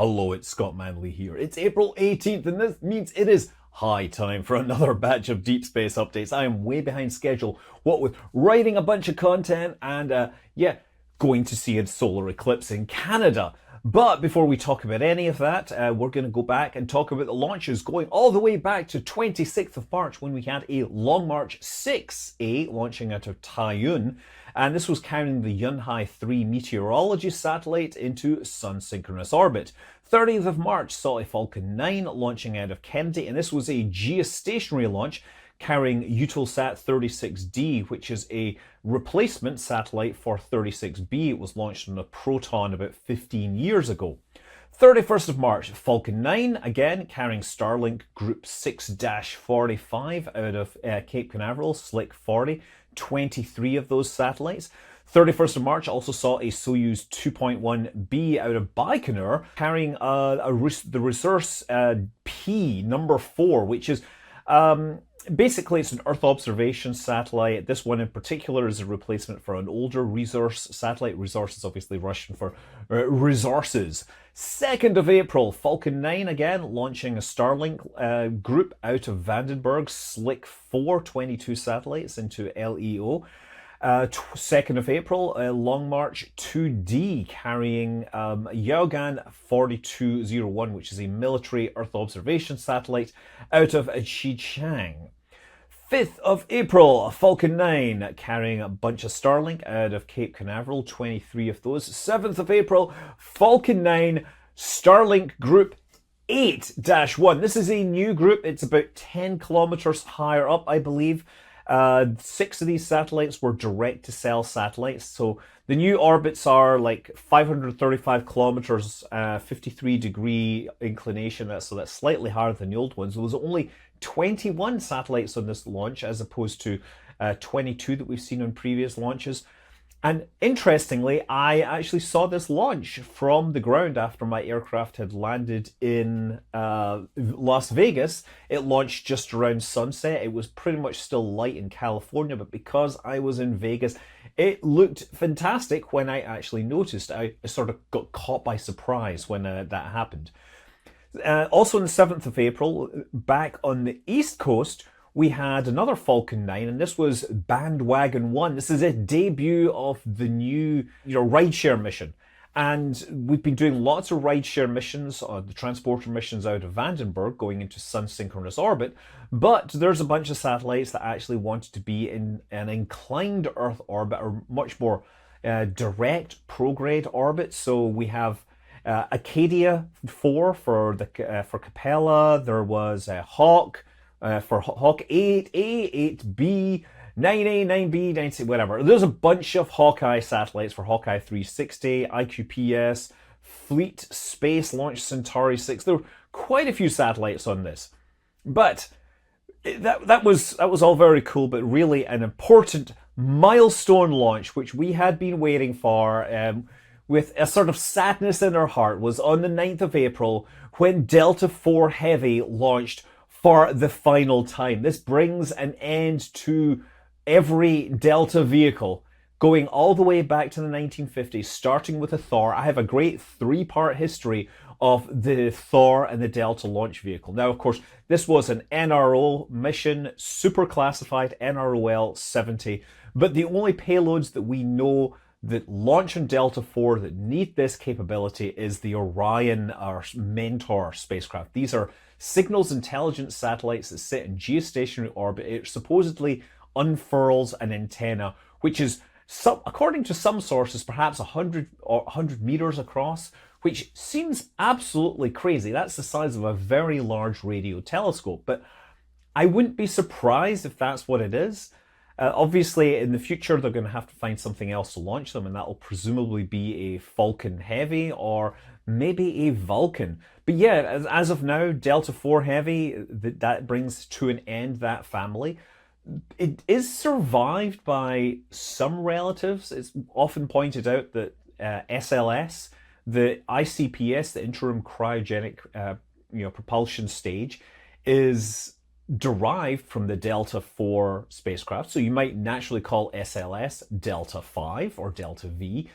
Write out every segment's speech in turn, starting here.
Hello, it's Scott Manley here. It's April 18th and this means it is high time for another batch of deep space updates. I am way behind schedule, what with writing a bunch of content and going to see a solar eclipse in Canada. But before we talk about any of that, we're going to go back and talk about the launches going all the way back to 26th of March when we had a Long March 6A launching out of Taiyuan. And this was carrying the Yunhai 3 meteorology satellite into sun-synchronous orbit. 30th of March saw a Falcon 9 launching out of Kennedy, and this was a geostationary launch carrying Eutelsat 36D, which is a replacement satellite for 36B. It was launched on a Proton about 15 years ago. 31st of March, Falcon 9, again carrying Starlink Group 6-45 out of Cape Canaveral, Slick 40, 23 of those satellites. 31st of March also saw a Soyuz 2.1B out of Baikonur carrying the Resource P number 4, which is basically it's an Earth observation satellite. This one in particular is a replacement for an older resource satellite. Resource is obviously Russian for resources. 2nd of April, Falcon 9 again launching a Starlink group out of Vandenberg, Slick 4, 22 satellites into LEO. 2nd of April, Long March 2D carrying Yaogan 4201, which is a military Earth observation satellite out of Xichang. 5th of April, Falcon 9 carrying a bunch of Starlink out of Cape Canaveral, 23 of those. 7th of April, Falcon 9 Starlink Group 8-1. This is a new group. It's about 10 kilometers higher up, I believe. 6 of these satellites were direct-to-cell satellites, so the new orbits are like 535 kilometers, 53-degree inclination, so that's slightly higher than the old ones. There was only 21 satellites on this launch as opposed to 22 that we've seen on previous launches. And interestingly, I actually saw this launch from the ground after my aircraft had landed in Las Vegas. It launched just around sunset. It was pretty much still light in California, but because I was in Vegas, it looked fantastic when I actually noticed. I sort of got caught by surprise when that happened. Also on the 7th of April, back on the East Coast, we had another Falcon 9, and this was Bandwagon 1. This is a debut of the new rideshare mission. And we've been doing lots of rideshare missions, the transporter missions out of Vandenberg going into sun-synchronous orbit. But there's a bunch of satellites that actually wanted to be in an inclined Earth orbit, or much more direct prograde orbit. So we have Acadia 4 for Capella. There was Hawk. For Hawk 8A, 8B, 9A, 9B, 9C, whatever. There's a bunch of Hawkeye satellites for Hawkeye 360, IQPS, Fleet Space Launch Centauri 6. There were quite a few satellites on this. But that was all very cool, but really an important milestone launch, which we had been waiting for with a sort of sadness in our heart, was on the 9th of April when Delta IV Heavy launched for the final time. This brings an end to every Delta vehicle, going all the way back to the 1950s, starting with the Thor. I have a great 3-part history of the Thor and the Delta launch vehicle. Now, of course, this was an NRO mission, super classified NROL 70, but the only payloads that we know that launch on Delta IV that need this capability is the Orion, our Mentor spacecraft. These are signals intelligence satellites that sit in geostationary orbit. It supposedly unfurls an antenna, which is, according to some sources, perhaps 100 meters across, which seems absolutely crazy. That's the size of a very large radio telescope, but I wouldn't be surprised if that's what it is. Obviously, in the future, they're going to have to find something else to launch them, and that will presumably be a Falcon Heavy or maybe a Vulcan. But yeah, as of now, Delta IV Heavy, that brings to an end that family. It is survived by some relatives. It's often pointed out that SLS, the ICPS, the interim cryogenic propulsion stage, is derived from the Delta IV spacecraft. So you might naturally call SLS Delta V or Delta V.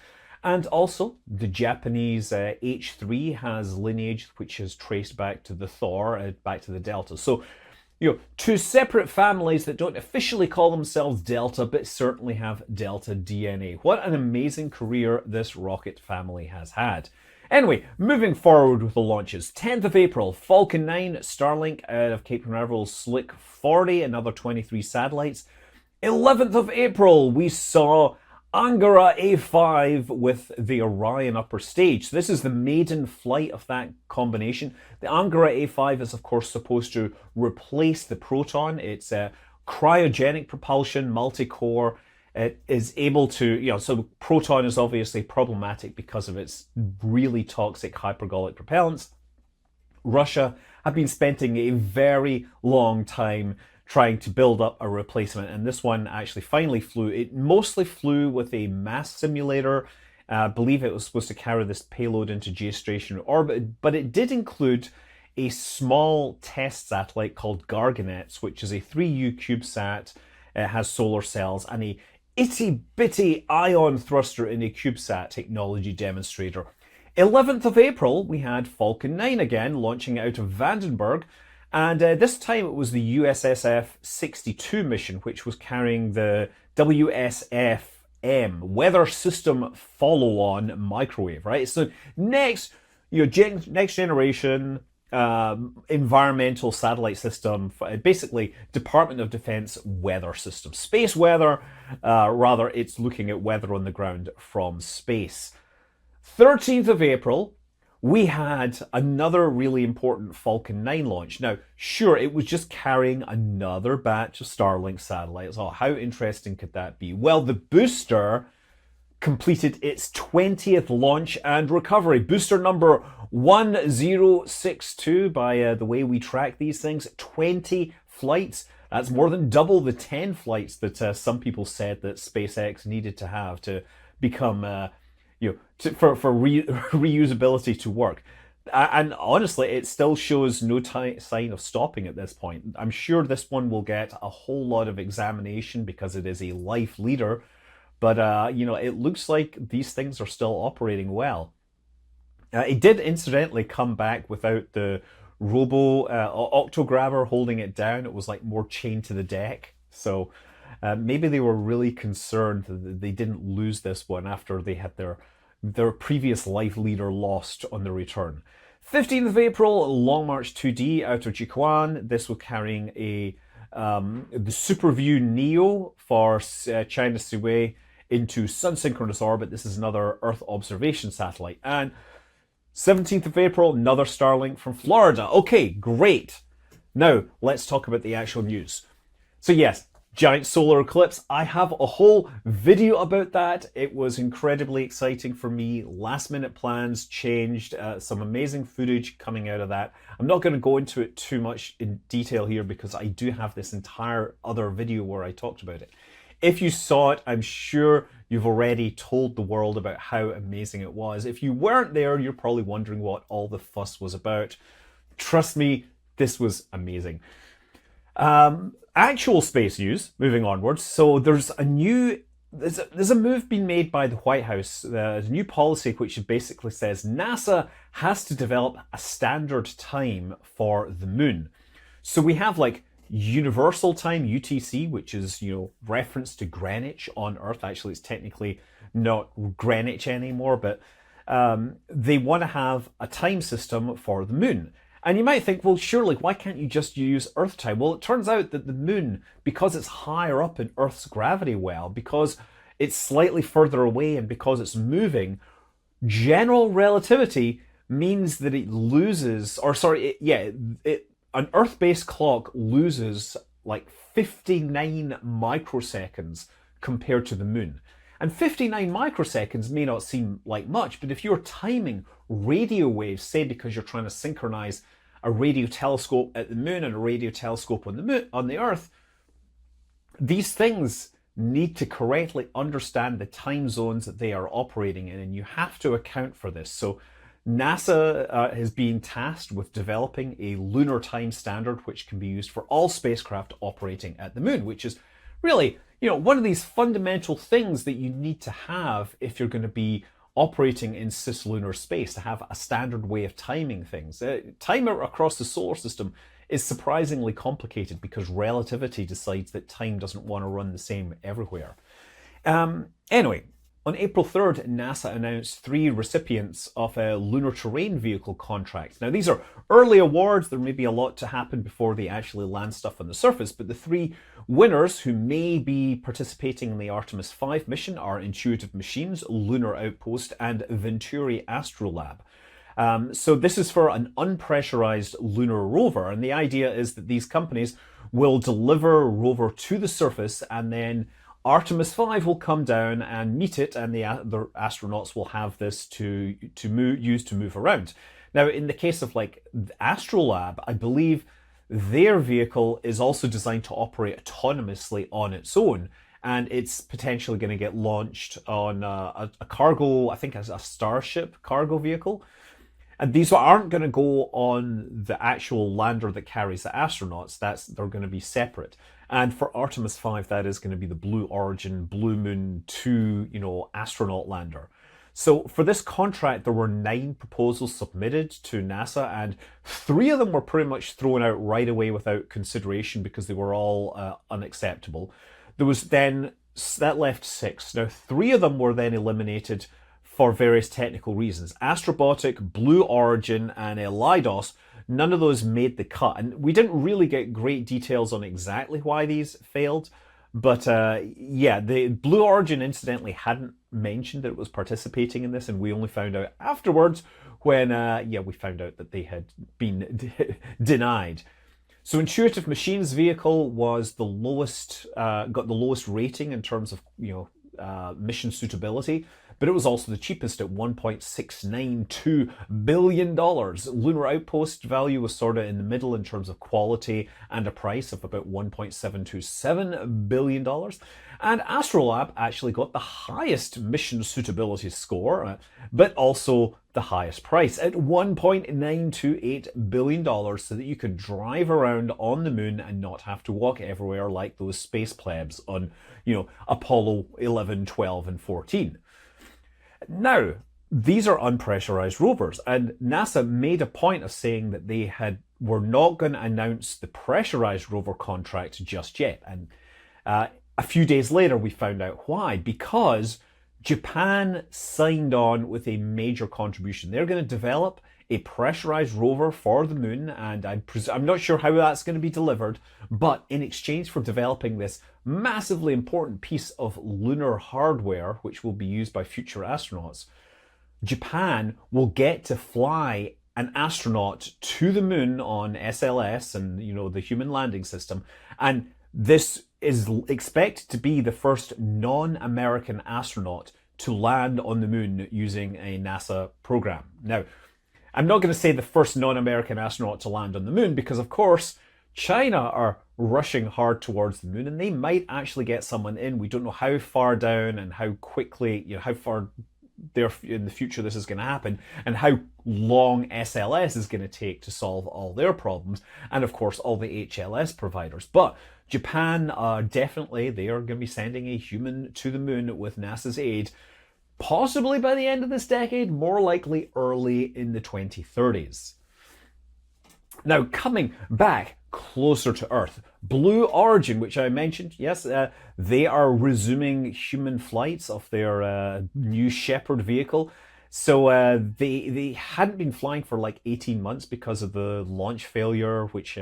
And also, the Japanese H3 has lineage which is traced back to the Thor, back to the Delta. So, two separate families that don't officially call themselves Delta, but certainly have Delta DNA. What an amazing career this rocket family has had. Anyway, moving forward with the launches. 10th of April, Falcon 9, Starlink out of Cape Canaveral's Slick 40, another 23 satellites. 11th of April, we saw Angara A5 with the Orion upper stage. So this is the maiden flight of that combination. The Angara A5 is, of course, supposed to replace the Proton. It's a cryogenic propulsion, multi-core. It is able to, so Proton is obviously problematic because of its really toxic hypergolic propellants. Russia have been spending a very long time trying to build up a replacement, and this one actually finally flew. It mostly flew with a mass simulator. I believe it was supposed to carry this payload into geostationary orbit, but it did include a small test satellite called Garganets, which is a 3U CubeSat. It has solar cells and a itty-bitty ion thruster in a CubeSat technology demonstrator. 11th of April, we had Falcon 9 again, launching out of Vandenberg. And this time it was the USSF-62 mission, which was carrying the WSF-M, Weather System Follow-On Microwave, right? So next generation environmental satellite system, basically Department of Defense weather system. Space weather, rather, it's looking at weather on the ground from space. 13th of April, we had another really important Falcon 9 launch. Now, sure, it was just carrying another batch of Starlink satellites. Oh, how interesting could that be? Well, the booster completed its 20th launch and recovery. Booster number 1062, by the way we track these things, 20 flights. That's more than double the 10 flights that some people said that SpaceX needed to have to become, for reusability to work. And honestly, it still shows no sign of stopping at this point. I'm sure this one will get a whole lot of examination because it is a life leader. But, it looks like these things are still operating well. It did incidentally come back without the octograbber holding it down. It was like more chained to the deck. So maybe they were really concerned that they didn't lose this one after they had their previous life leader lost on the return. 15th of April, Long March 2D out of Jiuquan. This was carrying the SuperView Neo for China Seaway into sun-synchronous orbit. This is another Earth observation satellite. And 17th of April, another Starlink from Florida. Okay, great. Now, let's talk about the actual news. So yes, giant solar eclipse. I have a whole video about that. It was incredibly exciting for me. Last minute plans changed. Some amazing footage coming out of that. I'm not going to go into it too much in detail here because I do have this entire other video where I talked about it. If you saw it, I'm sure you've already told the world about how amazing it was. If you weren't there, you're probably wondering what all the fuss was about. Trust me, this was amazing. Actual space news, moving onwards. So there's a move being made by the White House. There's a new policy which basically says NASA has to develop a standard time for the moon. So we have like Universal Time, UTC, which is, reference to Greenwich on Earth. Actually, it's technically not Greenwich anymore, but they want to have a time system for the moon. And you might think, well, surely, why can't you just use Earth time? Well, it turns out that the moon, because it's higher up in Earth's gravity well, because it's slightly further away and because it's moving, general relativity means that it loses, an Earth-based clock loses like 59 microseconds compared to the moon. And 59 microseconds may not seem like much, but if you're timing radio waves, say because you're trying to synchronize a radio telescope at the moon and a radio telescope on the Earth, these things need to correctly understand the time zones that they are operating in, and you have to account for this. So NASA is being tasked with developing a lunar time standard which can be used for all spacecraft operating at the moon, which is really, one of these fundamental things that you need to have if you're going to be operating in cislunar space, to have a standard way of timing things. Time across the solar system is surprisingly complicated because relativity decides that time doesn't want to run the same everywhere. Anyway, on April 3rd, NASA announced 3 recipients of a lunar terrain vehicle contract. Now, these are early awards. There may be a lot to happen before they actually land stuff on the surface, but the 3 winners who may be participating in the Artemis 5 mission are Intuitive Machines, Lunar Outpost, and Venturi Astrolab. So this is for an unpressurized lunar rover, and the idea is that these companies will deliver a rover to the surface, and then Artemis 5 will come down and meet it, and the astronauts will have this to use to move around. Now, in the case of like the Astrolab, I believe their vehicle is also designed to operate autonomously on its own, and it's potentially going to get launched on a cargo, I think as a Starship cargo vehicle. And these aren't going to go on the actual lander that carries the astronauts. They're going to be separate. And for Artemis 5, that is going to be the Blue Origin, Blue Moon 2, astronaut lander. So for this contract, there were 9 proposals submitted to NASA, and 3 of them were pretty much thrown out right away without consideration because they were all unacceptable. That left 6. Now, 3 of them were then eliminated for various technical reasons. Astrobotic, Blue Origin, and Leidos, none of those made the cut. And we didn't really get great details on exactly why these failed. But the Blue Origin incidentally hadn't mentioned that it was participating in this, and we only found out afterwards when we found out that they had been denied. So Intuitive Machines' vehicle was the lowest, got the lowest rating in terms of mission suitability, but it was also the cheapest at $1.692 billion. Lunar Outpost value was sort of in the middle in terms of quality and a price of about $1.727 billion. And Astrolab actually got the highest mission suitability score, but also the highest price at $1.928 billion, so that you could drive around on the moon and not have to walk everywhere like those space plebs on, Apollo 11, 12, and 14. Now, these are unpressurized rovers, and NASA made a point of saying that they were not going to announce the pressurized rover contract just yet. And a few days later, we found out why. Because Japan signed on with a major contribution. They're going to develop a pressurized rover for the moon, and I'm not sure how that's going to be delivered, but in exchange for developing this massively important piece of lunar hardware, which will be used by future astronauts, Japan will get to fly an astronaut to the moon on SLS and, the human landing system. And this is expected to be the first non-American astronaut to land on the moon using a NASA program. Now, I'm not going to say the first non-American astronaut to land on the moon because, of course, China are rushing hard towards the moon, and they might actually get someone in. We don't know how far down and how quickly, how far there in the future this is going to happen, and how long SLS is going to take to solve all their problems, and of course all the HLS providers. But Japan, definitely, they are going to be sending a human to the moon with NASA's aid, possibly by the end of this decade, more likely early in the 2030s. Now, coming back closer to Earth, Blue Origin, which I mentioned, yes, they are resuming human flights of their new Shepard vehicle. So they hadn't been flying for like 18 months because of the launch failure, which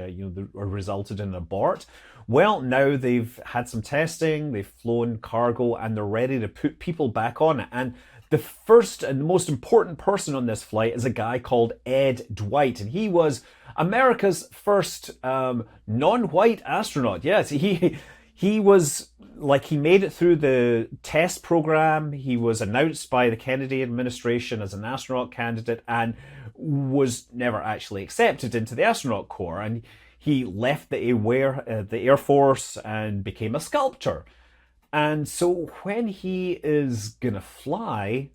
resulted in an abort. Well, now they've had some testing, they've flown cargo, and they're ready to put people back on it. And the first and the most important person on this flight is a guy called Ed Dwight, and he was America's first non-white astronaut. Yes, he was he made it through the test program. He was announced by the Kennedy administration as an astronaut candidate and was never actually accepted into the astronaut corps. And he left the Air Force and became a sculptor. And so when he is going to fly,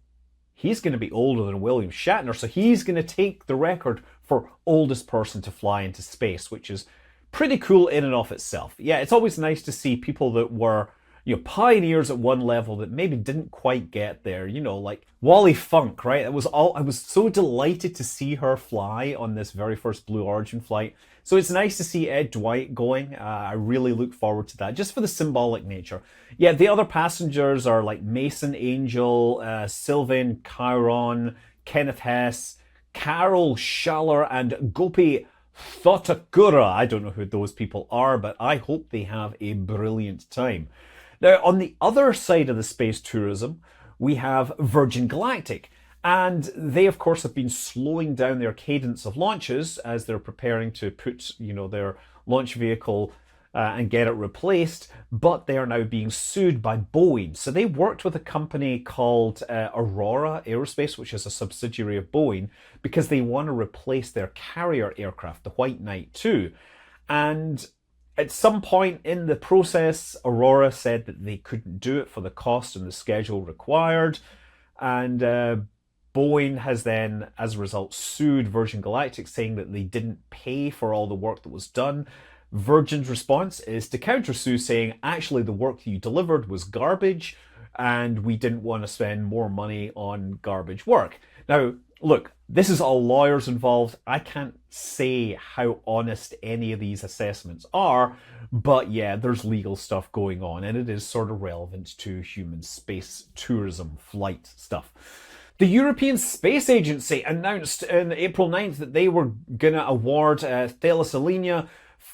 he's going to be older than William Shatner. So he's going to take the record for oldest person to fly into space, which is pretty cool in and of itself. Yeah, it's always nice to see people that were, pioneers at one level that maybe didn't quite get there, like Wally Funk, right? I was so delighted to see her fly on this very first Blue Origin flight. So it's nice to see Ed Dwight going. I really look forward to that, just for the symbolic nature. Yeah, the other passengers are like Mason Angel, Sylvain Chiron, Kenneth Hess, Carol Schaller, and Gopi Thotakura. I don't know who those people are, but I hope they have a brilliant time. Now, on the other side of the space tourism, we have Virgin Galactic. And they, of course, have been slowing down their cadence of launches as they're preparing to put, their launch vehicle and get it replaced. But they are now being sued by Boeing. So they worked with a company called Aurora Aerospace, which is a subsidiary of Boeing, because they want to replace their carrier aircraft, the White Knight 2. And at some point in the process, Aurora said that they couldn't do it for the cost and the schedule required. And Boeing has then, as a result, sued Virgin Galactic, saying that they didn't pay for all the work that was done. Virgin's response is to countersue, saying, actually, the work that you delivered was garbage, and we didn't want to spend more money on garbage work. Now, look, this is all lawyers involved. I can't say how honest any of these assessments are, but yeah, there's legal stuff going on, and it is sort of relevant to human space tourism flight stuff. The European Space Agency announced on April 9th that they were going to award Thales Alenia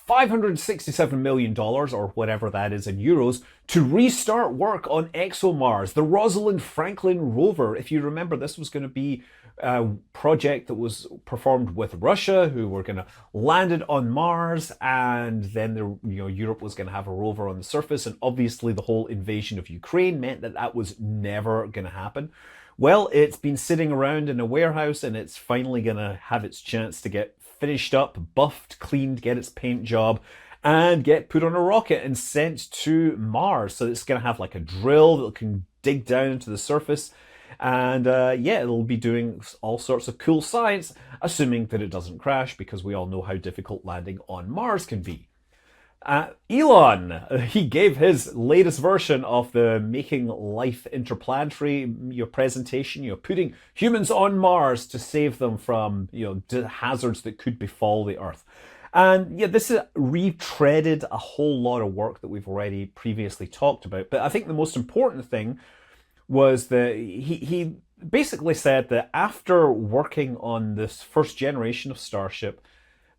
$567 million, or whatever that is in euros, to restart work on ExoMars, the Rosalind Franklin rover. If you remember, this was going to be a project that was performed with Russia, who were going to land it on Mars, and then Europe was going to have a rover on the surface. And obviously, the whole invasion of Ukraine meant that that was never going to happen. Well, it's been sitting around in a warehouse, and it's finally going to have its chance to get finished up, buffed, cleaned, get its paint job, and get put on a rocket and sent to Mars. So it's going to have like a drill that can dig down into the surface. And yeah, it'll be doing all sorts of cool science, assuming that it doesn't crash, because we all know how difficult landing on Mars can be. Elon, he gave his latest version of the Making Life Interplanetary presentation, putting humans on Mars to save them from, hazards that could befall the Earth. And yeah, this is retreaded a whole lot of work that we've already previously talked about. But I think the most important thing was that he basically said that after working on this first generation of Starship,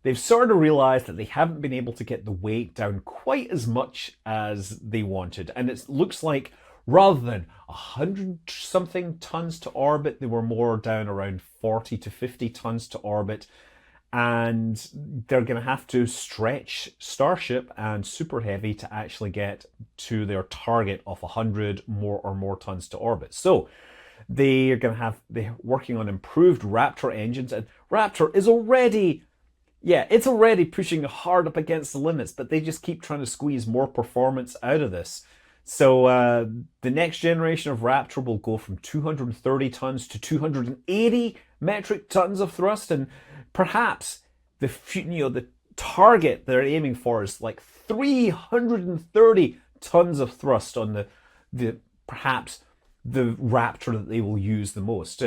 they've sort of realized that they haven't been able to get the weight down quite as much as they wanted. And it looks like rather than 100-something tons to orbit, they were more down around 40 to 50 tons to orbit. And they're going to have to stretch Starship and Super Heavy to actually get to their target of 100 more tons to orbit. So they're working on improved Raptor engines. And Raptor is already... yeah, it's already pushing hard up against the limits, but they just keep trying to squeeze more performance out of this. So the next generation of Raptor will go from 230 tons to 280 metric tons of thrust, and perhaps the target they're aiming for is like 330 tons of thrust on the perhaps the Raptor that they will use the most.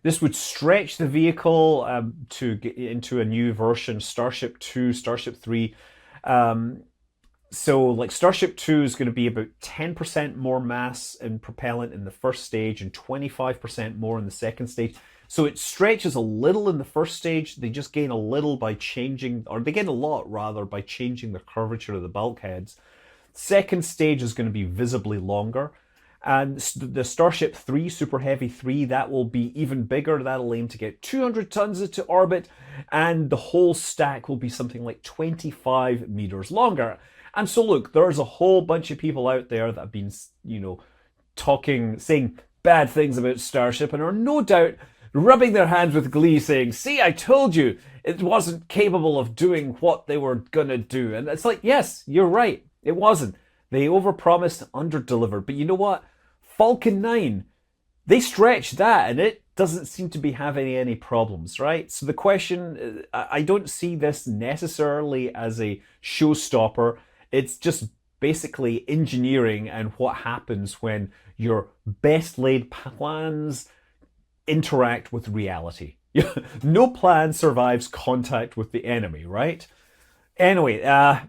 This would stretch the vehicle to get into a new version, Starship 2, Starship 3. So like Starship 2 is going to be about 10% more mass and propellant in the first stage and 25% more in the second stage. So it stretches a little in the first stage. They just gain a little by changing, or they gain a lot rather, by changing the curvature of the bulkheads. Second stage is going to be visibly longer. And the Starship 3, Super Heavy 3, that will be even bigger. That'll aim to get 200 tons into orbit. And the whole stack will be something like 25 meters longer. And so look, there's a whole bunch of people out there that have been, saying bad things about Starship and are no doubt rubbing their hands with glee saying, see, I told you it wasn't capable of doing what they were going to do. And it's like, yes, you're right. It wasn't. They overpromised, underdelivered. But you know what? Falcon 9, they stretched that and it doesn't seem to be having any problems, right? So the question, I don't see this necessarily as a showstopper. It's just basically engineering and what happens when your best laid plans interact with reality. No plan survives contact with the enemy, right? Anyway,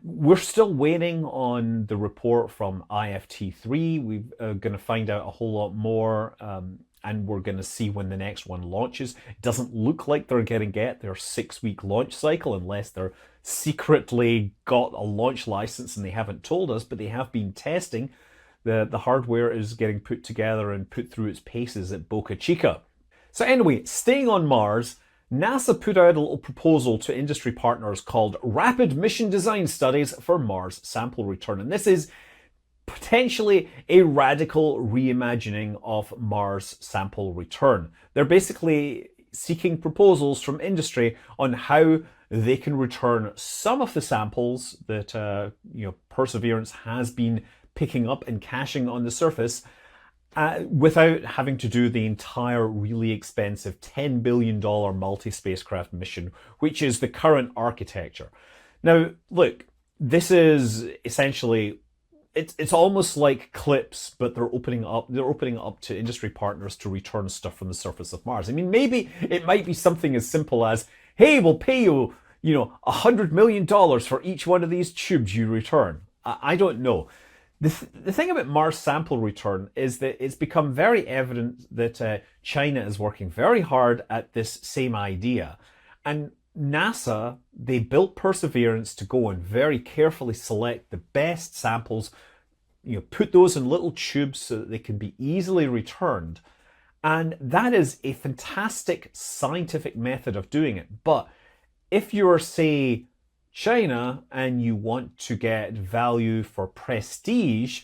we're still waiting on the report from IFT3. We're going to find out a whole lot more, and we're going to see when the next one launches. It doesn't look like they're going to get their 6-week launch cycle unless they're secretly got a launch license and they haven't told us, but they have been testing. The hardware is getting put together and put through its paces at Boca Chica. So anyway, staying on Mars, NASA put out a little proposal to industry partners called Rapid Mission Design Studies for Mars Sample Return. And this is potentially a radical reimagining of Mars sample return. They're basically seeking proposals from industry on how they can return some of the samples that Perseverance has been picking up and caching on the surface without having to do the entire really expensive $10 billion multi-spacecraft mission, which is the current architecture. Now, look, this is essentially, it's almost like Eclipse, but they're opening up to industry partners to return stuff from the surface of Mars. I mean, maybe it might be something as simple as, hey, we'll pay you, $100 million for each one of these tubes you return. I don't know. The thing about Mars sample return is that it's become very evident that China is working very hard at this same idea. And NASA, they built Perseverance to go and very carefully select the best samples, put those in little tubes so that they can be easily returned. And that is a fantastic scientific method of doing it. But if you're, say, China and you want to get value for prestige,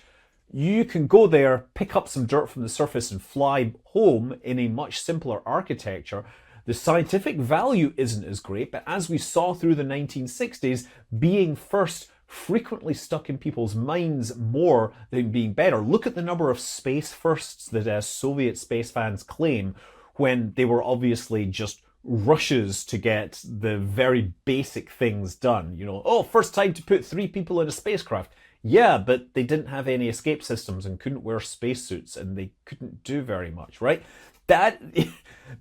you can go there, pick up some dirt from the surface and fly home in a much simpler architecture. The scientific value isn't as great, but as we saw through the 1960s, being first frequently stuck in people's minds more than being better. Look at the number of space firsts that Soviet space fans claim when they were obviously just rushes to get the very basic things done. First time to put 3 people in a spacecraft. Yeah, but they didn't have any escape systems and couldn't wear spacesuits and they couldn't do very much, right?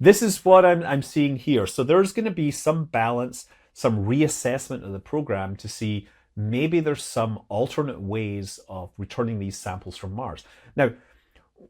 This is what I'm seeing here. So there's going to be some balance, some reassessment of the program to see maybe there's some alternate ways of returning these samples from Mars. Now,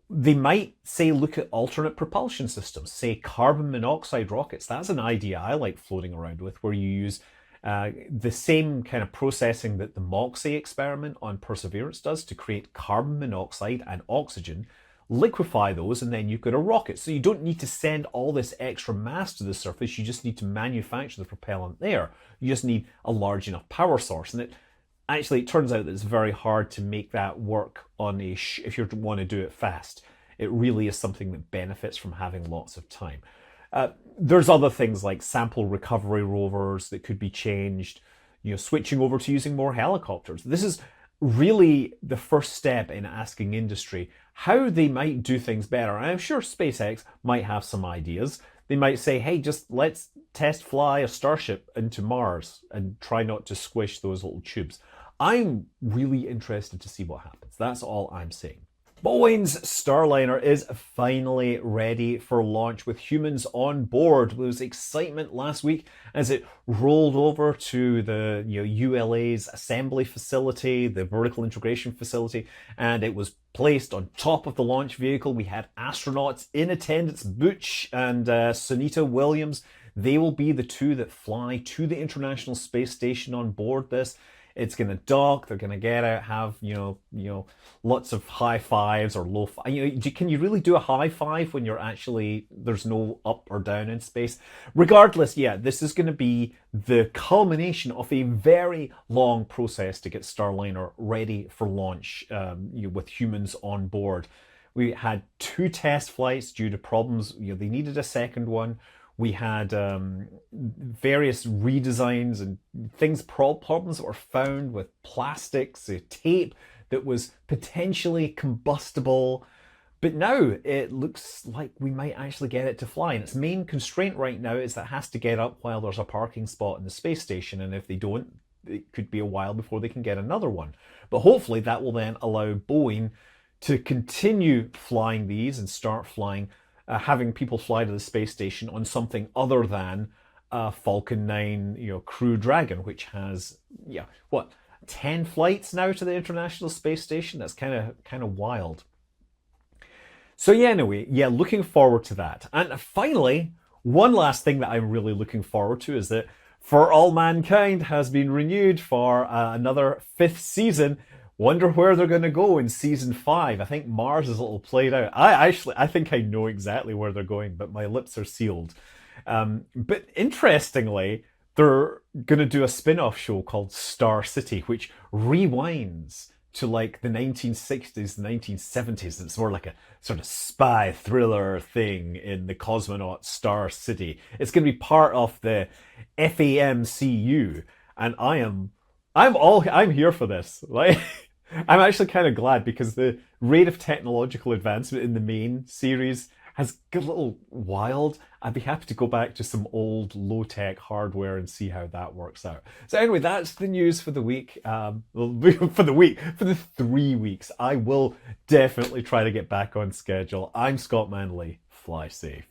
they might say look at alternate propulsion systems, say carbon monoxide rockets. That's an idea I like floating around with, where you use the same kind of processing that the MOXIE experiment on Perseverance does to create carbon monoxide and oxygen, liquefy those, and then you've got a rocket. So you don't need to send all this extra mass to the surface. You just need to manufacture the propellant there. You just need a large enough power source. And it turns out that it's very hard to make that work on if you want to do it fast. It really is something that benefits from having lots of time. There's other things like sample recovery rovers that could be changed, switching over to using more helicopters. This is really the first step in asking industry how they might do things better. And I'm sure SpaceX might have some ideas. They might say, hey, just let's test fly a Starship into Mars and try not to squish those little tubes. I'm really interested to see what happens. That's all I'm saying. Boeing's Starliner is finally ready for launch with humans on board. There was excitement last week as it rolled over to the ULA's assembly facility, the vertical integration facility, and it was placed on top of the launch vehicle. We had astronauts in attendance, Butch and Sunita Williams. They will be the 2 that fly to the International Space Station on board this. It's going to dock. They're going to get out, have, lots of high fives or low fives. Can you really do a high five when there's no up or down in space? Regardless, yeah, this is going to be the culmination of a very long process to get Starliner ready for launch with humans on board. We had 2 test flights due to problems. They needed a second one. We had various redesigns and problems that were found with plastics, tape that was potentially combustible. But now it looks like we might actually get it to fly. And its main constraint right now is that it has to get up while there's a parking spot in the space station. And if they don't, it could be a while before they can get another one. But hopefully that will then allow Boeing to continue flying these and start flying, having people fly to the space station on something other than Falcon 9, Crew Dragon, which has, 10 flights now to the International Space Station? That's kind of wild. So anyway, looking forward to that. And finally, one last thing that I'm really looking forward to is that For All Mankind has been renewed for another 5th season. Wonder where they're going to go in season 5. I think Mars is a little played out. I think I know exactly where they're going, but my lips are sealed. But interestingly, they're going to do a spin-off show called Star City, which rewinds to like the 1960s, the 1970s. It's more like a sort of spy thriller thing in the cosmonaut Star City. It's going to be part of the FAMCU, and I'm here for this. Like, I'm actually kind of glad because the rate of technological advancement in the main series has got a little wild. I'd be happy to go back to some old low-tech hardware and see how that works out. So anyway, that's the news for the week. For the 3 weeks. I will definitely try to get back on schedule. I'm Scott Manley. Fly safe.